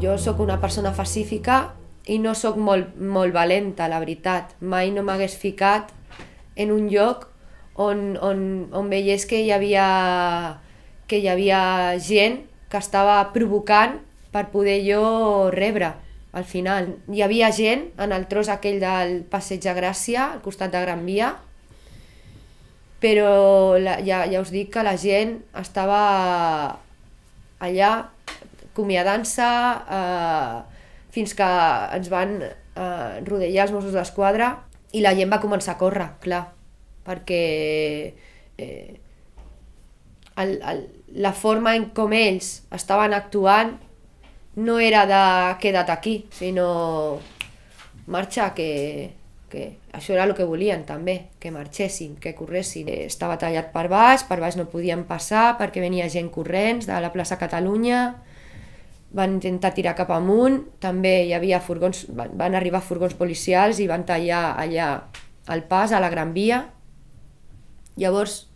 jo sóc una persona pacífica i no sóc molt valenta, la veritat. Mai no m'hagués ficat en un lloc on veiés que hi havia gent que estava provocant per poder jo rebre. Al final hi havia gent en el tros aquell del Passeig de Gràcia, al costat de Gran Via, però ja us dic que la gent estava allà acomiadant-se fins que ens van rodejar els Mossos d'Esquadra i la gent va començar a córrer, clar, perquè la forma en com ells estaven actuant no era de queda't aquí, sinó marxa, que això era el que volien també, que marxessin, que corressin. Estava tallat per baix no podien passar perquè venia gent corrents de la plaça Catalunya, van intentar tirar cap amunt, també hi havia furgons, van arribar furgons policials i van tallar allà el pas a la Gran Via. Llavors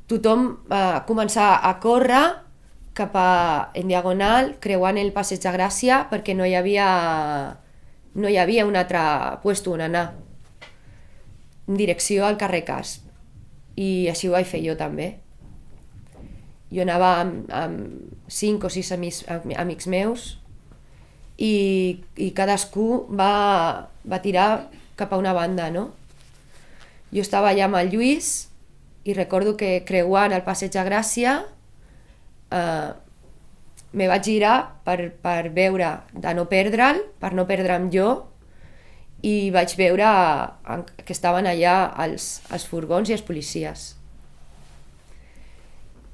tothom va començar a córrer cap en diagonal, creuant el Passeig de Gràcia, perquè no hi havia un altre lloc on anar, en direcció al carrer Casp. I així ho vaig fer jo també. Jo anava amb 5 o 6 amics meus i cadascú va tirar cap a una banda, no? Jo estava allà amb el Lluís i recordo que creuant el Passeig de Gràcia me vaig girar per veure, de no perdre'l, per no perdre'm jo, i vaig veure que estaven allà els furgons i els policies.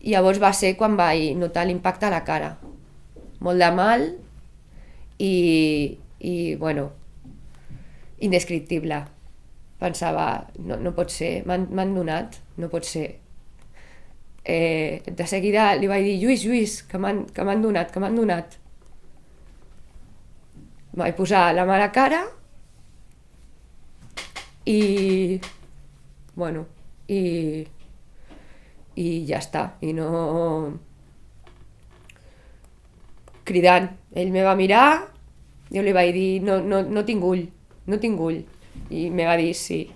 I llavors va ser quan vaig notar l'impacte a la cara. Molt de mal i bueno, indescriptible. Pensava, no pot ser, m'han donat, no pot ser. De seguida li vaig dir, Lluís, que m'han donat. Vaig posar la mà a la cara i bueno, i ja està, i no cridant. Ell me va mirar, jo li vaig dir, no tinc ull, i me va dir sí.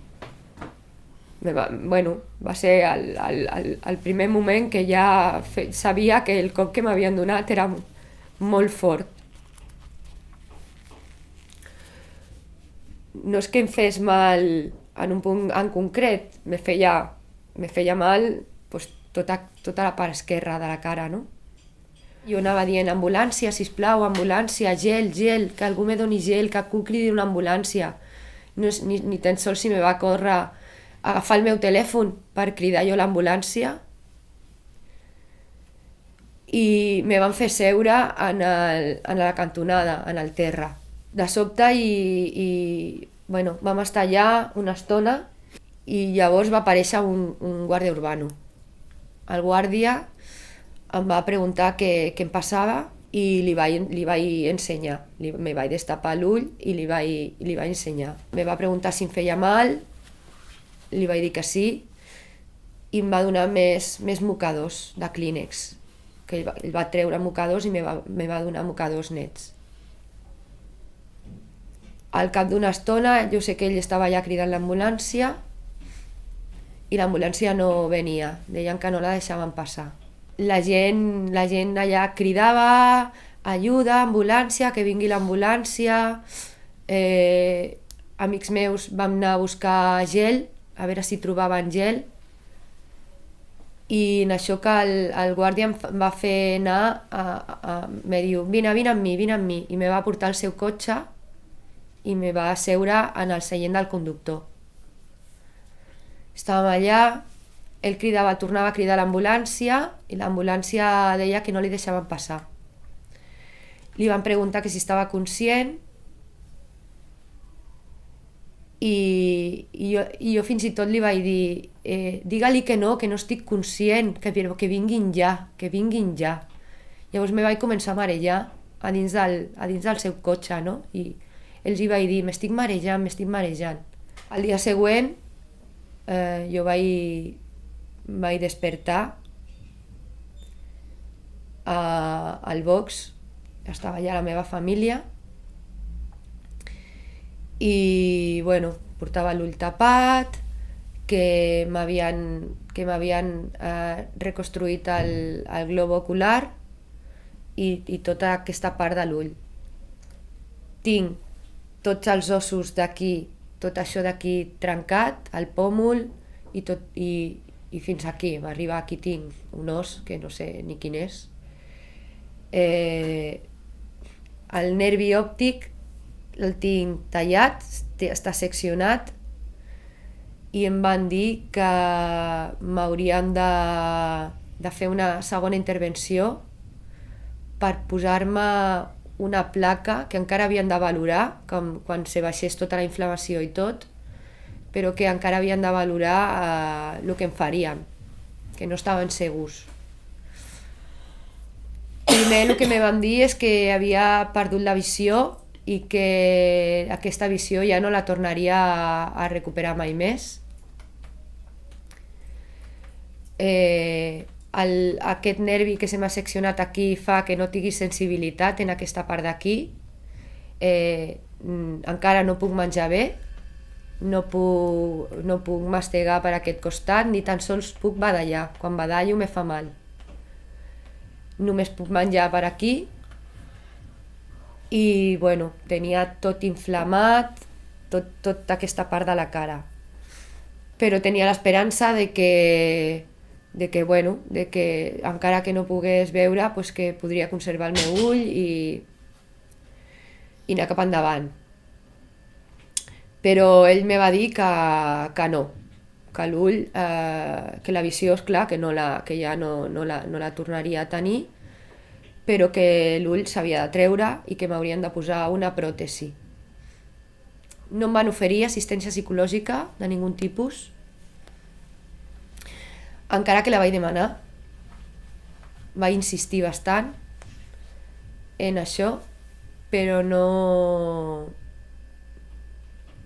Bueno, va ser el primer moment que ja sabia que el cop que m'havien donat era molt fort. No és que em fes mal en un punt en concret, me feia mal pues, tota la part esquerra de la cara, no? Jo anava dient, ambulància, sisplau, ambulància, gel, que algú me doni gel, que algú cridi una ambulància. No és, ni tan sols si me va córrer agafar el meu telèfon per cridar jo l'ambulància, i me van fer seure en la cantonada, en el terra. De sobte bueno, vam estar allà una estona i llavors va aparèixer un guàrdia urbano. El guàrdia em va preguntar què em passava i li vaig ensenyar. Me vaig destapar l'ull i li vaig ensenyar. Me va preguntar si em feia mal, li vaig dir que sí, i em va donar més mocadors de Kleenex, que ell va treure mocadors i me va donar mocadors nets. Al cap d'una estona jo sé que ell estava allà cridant l'ambulància i l'ambulància no venia, deien que no la deixaven passar. La gent allà cridava, ajuda, ambulància, que vingui l'ambulància. Amics meus vam anar a buscar gel, a veure si trobaven gel, i en això que el guàrdia em va fer anar, me diu, vine amb mi, i me va portar al seu cotxe i me va asseure en el seient del conductor. Estàvem allà, ell tornava a cridar l'ambulància i l'ambulància deia que no li deixaven passar. Li van preguntar que si estava conscient i jo fins i tot li vaig dir, digue-li que no estic conscient, que vinguin ja. Llavors me vaig començar a marejar a dins del seu cotxe, no? I els hi vaig dir, m'estic marejant. El dia següent jo vaig despertar al box estava allà la meva família, i bueno, portava l'ull tapat, que m'havien reconstruït el glob ocular i tota aquesta part de l'ull. Tinc tots els ossos d'aquí, tot això d'aquí trencat, el pòmul i fins aquí, m'arriba aquí, tinc un os que no sé ni quin és. El nervi òptic el tinc tallat, està seccionat, i em van dir que m'haurien de fer una segona intervenció per posar-me una placa que encara havien de valorar, com quan se baixés tota la inflamació i tot, però que encara havien de valorar el que em farien, que no estaven segurs. Primer el que me van dir és que havia perdut la visió i que aquesta visió ja no la tornaria a recuperar mai més. Aquest nervi que se m'ha seccionat aquí fa que no tingui sensibilitat en aquesta part d'aquí. Encara no puc menjar bé, no puc mastegar per aquest costat, ni tan sols puc badallar. Quan badallo me fa mal. Només puc menjar per aquí, i bueno, tenia tot inflamat, tota aquesta part de la cara. Però tenia l'esperança de que encara que no pogués veure, pues que podria conservar el meu ull i anar cap endavant. Però ell me va dir que no, que l'ull, que la visió, esclar, que ja no la tornaria a tenir, però que l'ull s'havia de treure i que m'haurien de posar una pròtesi. No em van oferir assistència psicològica de ningun tipus, encara que la vaig demanar. Vaig insistir bastant en això, però no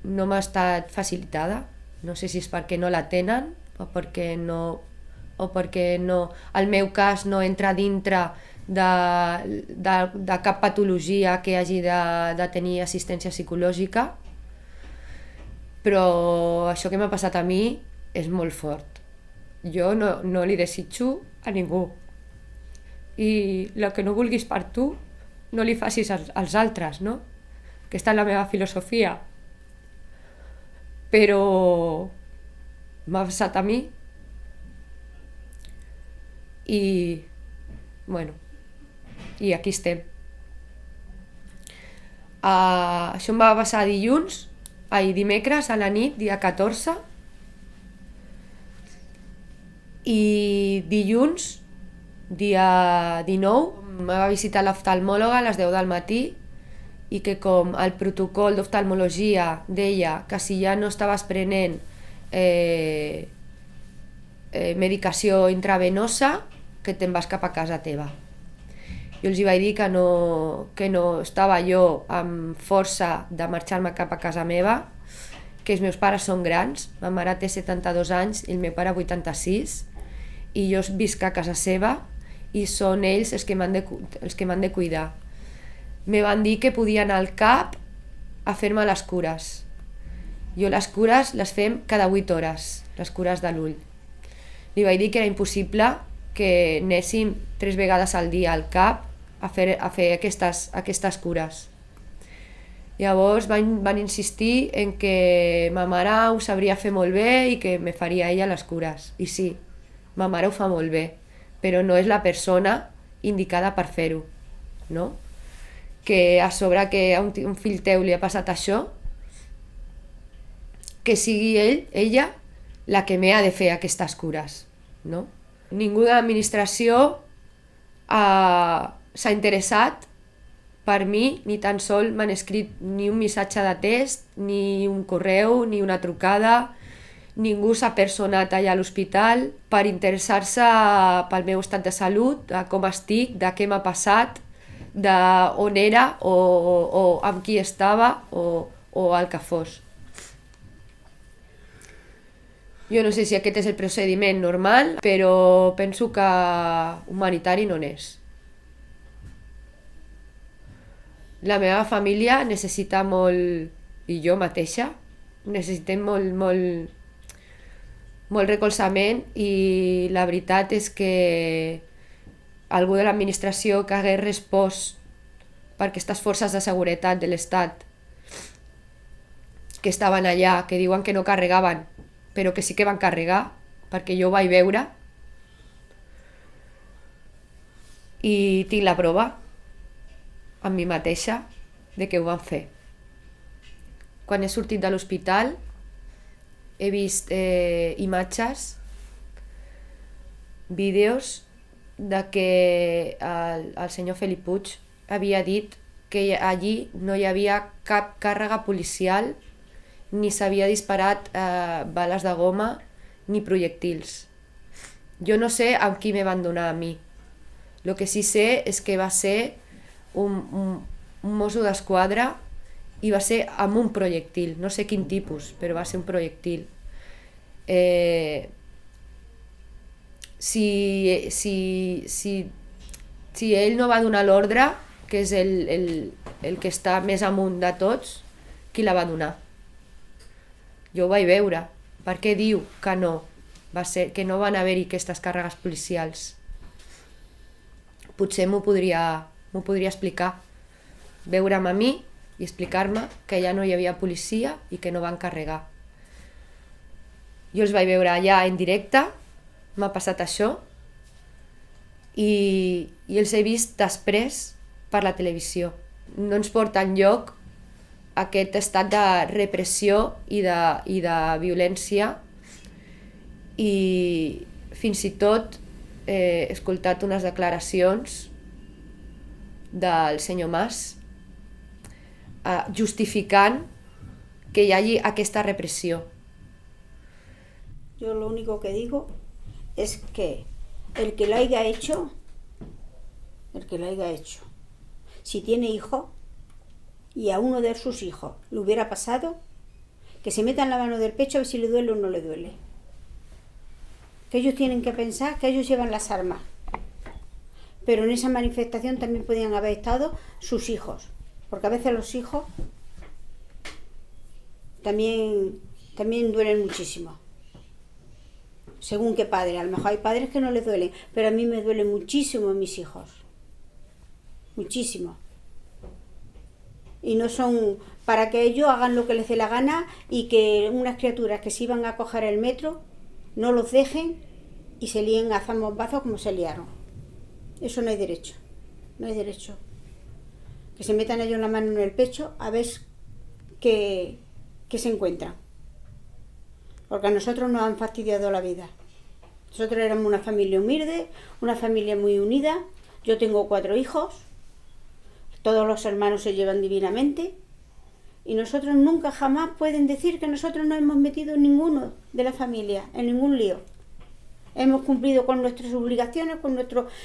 m'ha estat facilitada. No sé si és perquè no la tenen o perquè no, el meu cas no entra dintre de cap patologia que hagi de tenir assistència psicològica, però això que m'ha passat a mi és molt fort. Jo no li desitjo a ningú, i el que no vulguis per tu no li facis als altres, no? Aquesta és la meva filosofia, però m'ha passat a mi i bueno, i aquí estem. Això em va passar dimecres a la nit, dia 14, i dilluns, dia 19, me va visitar l'oftalmòloga a les 10 del matí, i que com el protocol d'oftalmologia deia que si ja no estaves prenent medicació intravenosa, que te'n vas cap a casa teva. Jo els vaig dir que no estava jo amb força de marxar-me cap a casa meva, que els meus pares són grans, ma mare té 72 anys i el meu pare 86, i jo visc a casa seva i són ells els que m'han de cuidar. Me van dir que podia anar al CAP a fer-me les cures. Jo les cures les fem cada 8 hores, les cures de l'ull. Li vaig dir que era impossible que anéssim 3 vegades al dia al CAP a fer aquestes cures. Llavors van insistir en que ma mare ho sabria fer molt bé i que me faria ella les cures. I sí, ma mare ho fa molt bé, però no és la persona indicada per fer-ho, no? Que a sobre que a un fill teu li ha passat això, que sigui ella la que m'ha de fer aquestes cures, no? Ningú de l'administració s'ha interessat per mi, ni tan sol m'han escrit ni un missatge de test, ni un correu, ni una trucada. Ningú s'ha personat allà a l'hospital per interessar-se pel meu estat de salut, de com estic, de què m'ha passat, d'on era o amb qui estava o el que fos. Jo no sé si aquest és el procediment normal, però penso que humanitari no n'és. La meva família necessita molt, i jo mateixa, necessitem molt recolzament, i la veritat és que algú de l'administració que hagués respost per aquestes forces de seguretat de l'Estat que estaven allà, que diuen que no carregaven, però que sí que van carregar, perquè jo ho vaig veure i tinc la prova amb mi mateixa de que ho van fer. Quan he sortit de l'hospital he vist imatges, vídeos de que el senyor Felip Puig havia dit que allí no hi havia cap càrrega policial, ni s'havia disparat bales de goma ni projectils. Jo no sé amb qui me van donar a mi. El que sí sé és que va ser un mosso d'esquadra i va ser amb un projectil, no sé quin tipus, però va ser un projectil. Si ell no va donar l'ordre, que és el que està més amunt de tots, qui la va donar? Jo ho vaig veure. Per què diu que no? Va ser que no van haver-hi aquestes càrregues policials. Potser m'ho podria explicar, veure'm a mi i explicar-me que ja no hi havia policia i que no van carregar. Jo els vaig veure allà en directe, m'ha passat això, i els he vist després per la televisió. No ens porta enlloc aquest estat de repressió i de violència, i fins i tot he escoltat unes declaracions del senyor Mas justificant que hi hagi aquesta repressió. Yo lo único que digo es que el que lo haya hecho, si tiene hijos y a uno de sus hijos le hubiera pasado, que se metan la mano del pecho a ver si le duele o no le duele. Que ellos tienen que pensar que ellos llevan las armas. Pero en esa manifestación también podían haber estado sus hijos, porque a veces los hijos también duelen muchísimo. Según qué padre, a lo mejor hay padres que no les duelen, pero a mí me duelen muchísimo mis hijos. Muchísimo. Y no son para que ellos hagan lo que les dé la gana y que unas criaturas que se iban a coger el metro no los dejen y se líen a zambombazo como se liaron. Eso no hay derecho. No hay derecho. Que se metan ellos la mano en el pecho a ver qué se encuentran. Porque a nosotros nos han fastidiado la vida. Nosotros éramos una familia humilde, una familia muy unida. Yo tengo 4 hijos. Todos los hermanos se llevan divinamente. Y nosotros nunca jamás pueden decir que nosotros no hemos metido ninguno de la familia en ningún lío. Hemos cumplido con nuestras obligaciones,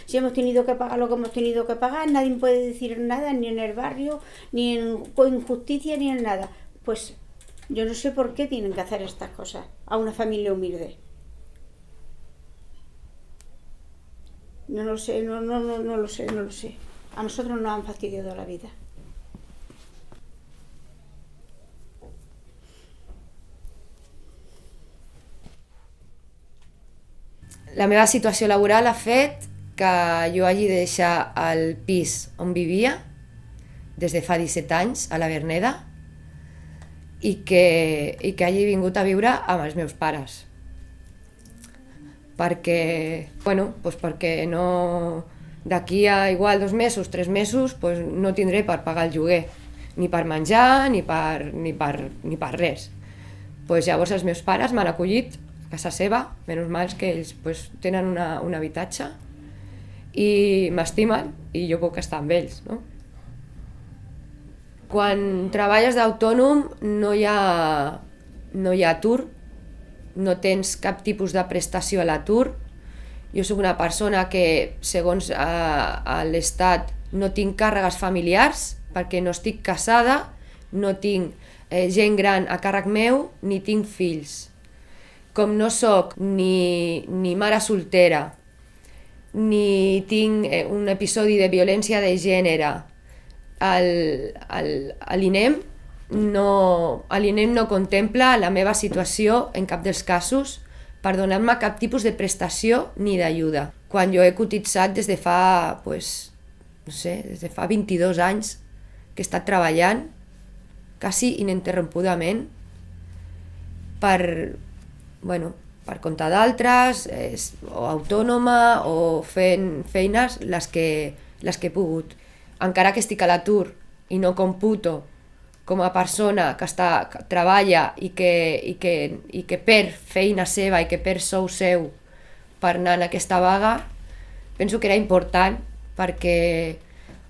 si hemos tenido que pagar lo que hemos tenido que pagar, nadie puede decir nada, ni en el barrio, ni en injusticia, ni en nada. Pues yo no sé por qué tienen que hacer estas cosas a una familia humilde. No lo sé. A nosotros nos han fastidiado la vida. La meva situació laboral ha fet que jo hagi de deixar el pis on vivia des de fa 17 anys, a la Verneda, i que hagi vingut a viure amb els meus pares. Perquè no, d'aquí a igual 2 mesos, 3 mesos, no tindré per pagar el lloguer, ni per menjar, ni per res. Llavors els meus pares m'han acollit a casa seva, menys mal que ells tenen un habitatge i m'estimen i jo puc estar amb ells, no? Quan treballes d'autònom no hi ha atur, no tens cap tipus de prestació a l'atur. Jo soc una persona que, segons l'Estat, no tinc càrregues familiars perquè no estic casada, no tinc gent gran a càrrec meu ni tinc fills. Com no soc ni mare soltera, ni tinc un episodi de violència de gènere, l'INEM no contempla la meva situació en cap dels casos per donar-me cap tipus de prestació ni d'ajuda. Quan jo he cotitzat des de fa, des de fa 22 anys que he estat treballant quasi ininterrompudament per compte d'altres, o autònoma, o fent feines les que he pogut. Encara que estic a l'atur i no computo com a persona que treballa i que perd feina seva i que perd sou seu per anar en aquesta vaga, penso que era important perquè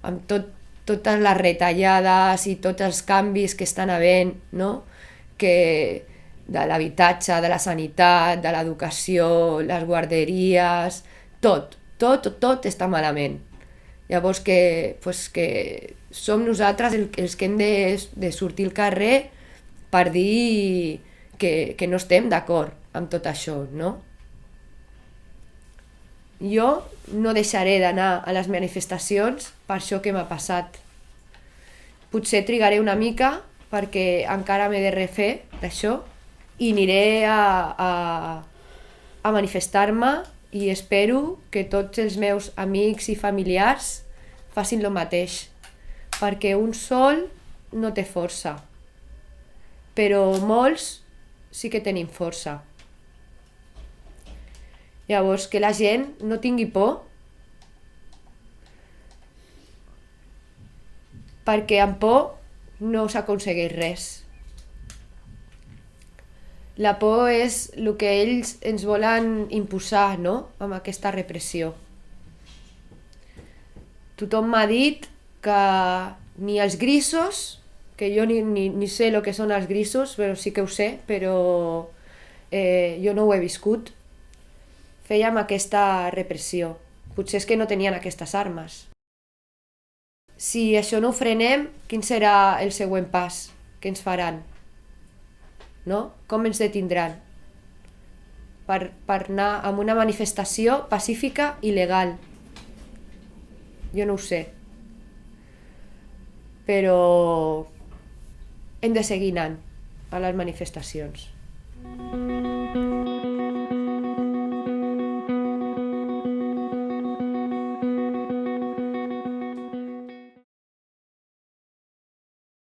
amb totes les retallades i tots els canvis que estan havent, no? Que de l'habitatge, de la sanitat, de l'educació, les guarderies, tot està malament. Llavors que som nosaltres els que hem de sortir al carrer per dir que no estem d'acord amb tot això, no? Jo no deixaré d'anar a les manifestacions per això que m'ha passat. Potser trigaré una mica perquè encara m'he de refer d'això i aniré a manifestar-me i espero que tots els meus amics i familiars facin el mateix, perquè un sol no té força, però molts sí que tenim força. Llavors, que la gent no tingui por, perquè amb por no s'aconsegueix res. La por és el que ells ens volen imposar, no?, amb aquesta repressió. Tothom m'ha dit que ni els grisos, que jo ni sé el que són els grisos, però sí que ho sé, però jo no ho he viscut, fèiem aquesta repressió. Potser és que no tenien aquestes armes. Si això no ho frenem, quin serà el següent pas que ens faran? No? Com ens detindran? Per anar a una manifestació pacífica i legal. Jo no ho sé. Però hem de seguir anant a les manifestacions.